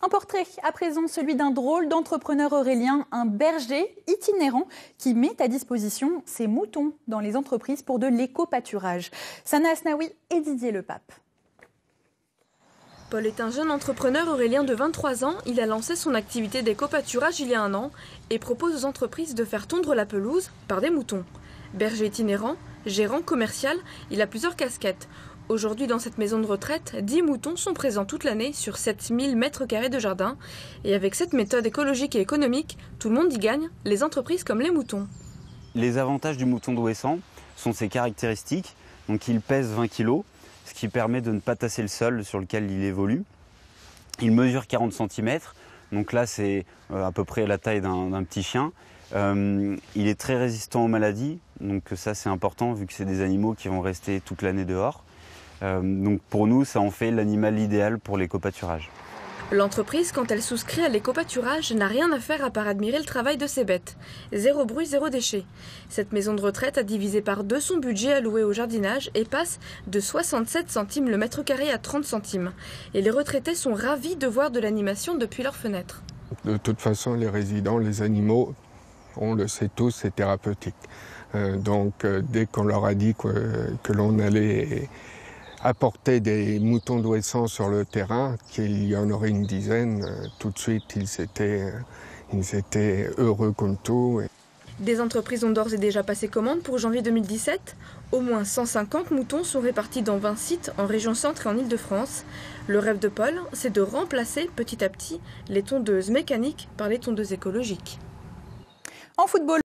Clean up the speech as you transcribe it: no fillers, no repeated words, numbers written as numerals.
Un portrait à présent, celui d'un drôle d'entrepreneur aurélien, un berger itinérant qui met à disposition ses moutons dans les entreprises pour de l'éco-pâturage. Sana Asnaoui et Didier Lepape. Paul est un jeune entrepreneur aurélien de 23 ans. Il a lancé son activité d'éco-pâturage il y a 1 an et propose aux entreprises de faire tondre la pelouse par des moutons. Berger itinérant, gérant commercial, il a plusieurs casquettes. Aujourd'hui, dans cette maison de retraite, 10 moutons sont présents toute l'année sur 7000 m² de jardin. Et avec cette méthode écologique et économique, tout le monde y gagne, les entreprises comme les moutons. Les avantages du mouton d'Ouessant sont ses caractéristiques. Donc, il pèse 20 kg, ce qui permet de ne pas tasser le sol sur lequel il évolue. Il mesure 40 cm, donc là c'est à peu près la taille d'un petit chien. Il est très résistant aux maladies, donc ça c'est important vu que c'est des animaux qui vont rester toute l'année dehors. Donc pour nous, ça en fait l'animal idéal pour l'éco-pâturage. L'entreprise, quand elle souscrit à l'éco-pâturage, n'a rien à faire à part admirer le travail de ses bêtes. 0 bruit, 0 déchet. Cette maison de retraite a divisé par 2 son budget alloué au jardinage et passe de 67 centimes le m² à 30 centimes. Et les retraités sont ravis de voir de l'animation depuis leurs fenêtres. De toute façon, les résidents, les animaux, on le sait tous, c'est thérapeutique. Donc dès qu'on leur a dit que l'on allait apporter des moutons d'Ouessant sur le terrain, qu'il y en aurait une dizaine, tout de suite ils étaient heureux comme tout. Des entreprises ont d'ores et déjà passé commande pour janvier 2017. Au moins 150 moutons sont répartis dans 20 sites en région centre et en Île-de-France. Le rêve de Paul, c'est de remplacer petit à petit les tondeuses mécaniques par les tondeuses écologiques. En football.